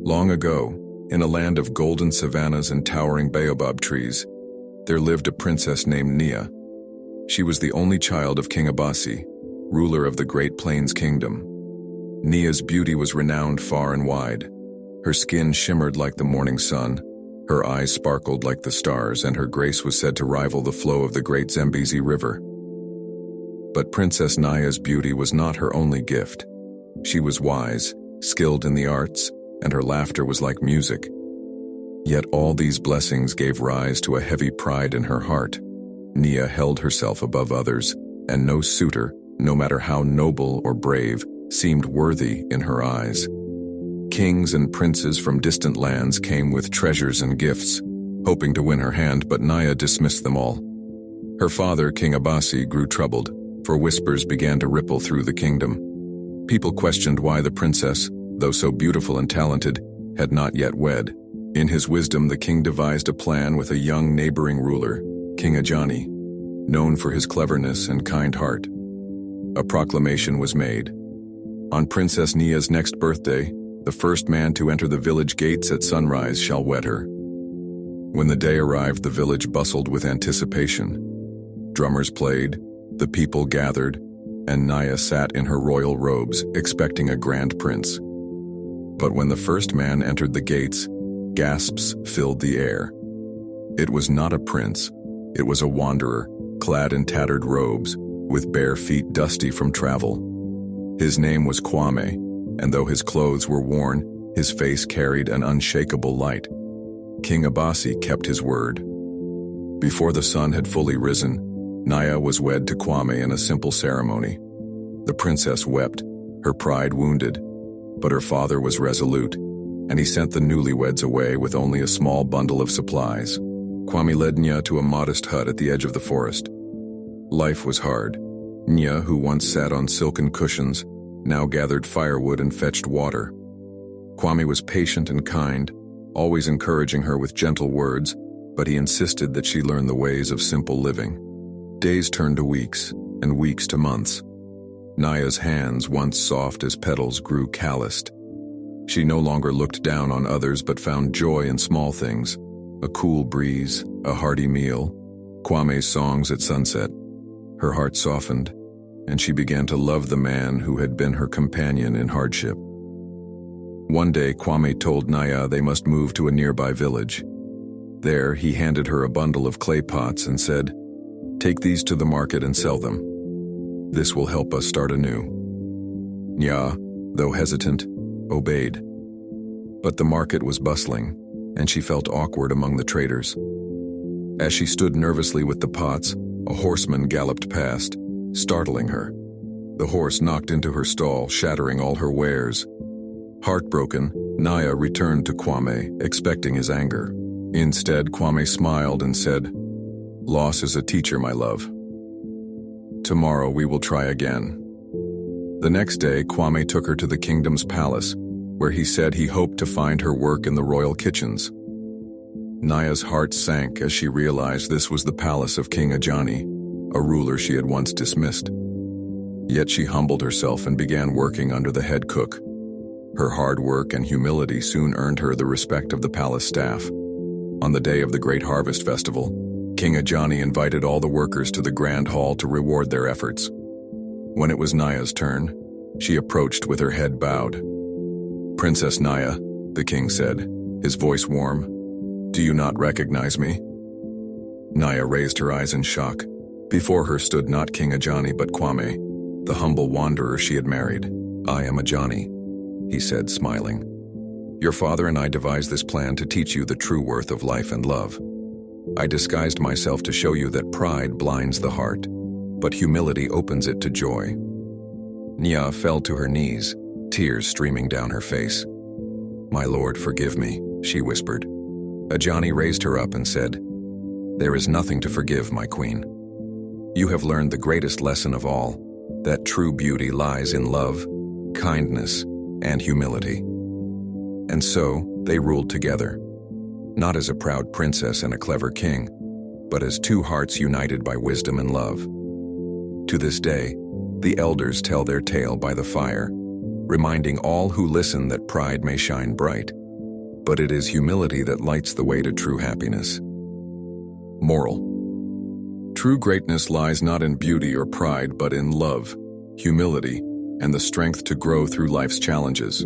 Long ago, in a land of golden savannas and towering baobab trees, there lived a princess named Nyah. She was the only child of King Abasi, ruler of the Great Plains Kingdom. Nyah's beauty was renowned far and wide. Her skin shimmered like the morning sun, her eyes sparkled like the stars, and her grace was said to rival the flow of the great Zambezi River. But Princess Nyah's beauty was not her only gift. She was wise, skilled in the arts, and her laughter was like music. Yet all these blessings gave rise to a heavy pride in her heart. Nyah held herself above others, and no suitor, no matter how noble or brave, seemed worthy in her eyes. Kings and princes from distant lands came with treasures and gifts, hoping to win her hand, but Nyah dismissed them all. Her father, King Abasi, grew troubled, for whispers began to ripple through the kingdom. People questioned why the princess, though so beautiful and talented, had not yet wed. In his wisdom, the king devised a plan with a young neighboring ruler, King Ajani, known for his cleverness and kind heart. A proclamation was made. On Princess Nyah's next birthday, the first man to enter the village gates at sunrise shall wed her. When the day arrived, the village bustled with anticipation. Drummers played, the people gathered, and Nyah sat in her royal robes, expecting a grand prince. But when the first man entered the gates, gasps filled the air. It was not a prince, it was a wanderer, clad in tattered robes, with bare feet dusty from travel. His name was Kwame, and though his clothes were worn, his face carried an unshakable light. King Abasi kept his word. Before the sun had fully risen, Nyah was wed to Kwame in a simple ceremony. The princess wept, her pride wounded, but her father was resolute, and he sent the newlyweds away with only a small bundle of supplies. Kwame led Nyah to a modest hut at the edge of the forest. Life was hard. Nyah, who once sat on silken cushions, now gathered firewood and fetched water. Kwame was patient and kind, always encouraging her with gentle words, but he insisted that she learn the ways of simple living. Days turned to weeks, and weeks to months. Nyah's hands, once soft as petals, grew calloused. She no longer looked down on others but found joy in small things: a cool breeze, a hearty meal, Kwame's songs at sunset. Her heart softened, and she began to love the man who had been her companion in hardship. One day, Kwame told Nyah they must move to a nearby village. There, he handed her a bundle of clay pots and said, "Take these to the market and sell them. This will help us start anew." Nyah, though hesitant, obeyed. But the market was bustling, and she felt awkward among the traders. As she stood nervously with the pots, a horseman galloped past, startling her. The horse knocked into her stall, shattering all her wares. Heartbroken, Nyah returned to Kwame, expecting his anger. Instead, Kwame smiled and said, "Loss is a teacher, my love. Tomorrow we will try again." The next day, Kwame took her to the kingdom's palace, where he said he hoped to find her work in the royal kitchens. Nyah's heart sank as she realized this was the palace of King Ajani, a ruler she had once dismissed. Yet she humbled herself and began working under the head cook. Her hard work and humility soon earned her the respect of the palace staff. On the day of the Great Harvest Festival, King Ajani invited all the workers to the grand hall to reward their efforts. When it was Nyah's turn, she approached with her head bowed. "Princess Nyah," the king said, his voice warm, "do you not recognize me?" Nyah raised her eyes in shock. Before her stood not King Ajani but Kwame, the humble wanderer she had married. "I am Ajani," he said, smiling. "Your father and I devised this plan to teach you the true worth of life and love. I disguised myself to show you that pride blinds the heart, but humility opens it to joy." Nyah fell to her knees, tears streaming down her face. "My lord, forgive me," she whispered. Ajani raised her up and said, "There is nothing to forgive, my queen. You have learned the greatest lesson of all, that true beauty lies in love, kindness, and humility." And so, they ruled together, not as a proud princess and a clever king, but as two hearts united by wisdom and love. To this day, the elders tell their tale by the fire, reminding all who listen that pride may shine bright, but it is humility that lights the way to true happiness. Moral: true greatness lies not in beauty or pride, but in love, humility, and the strength to grow through life's challenges.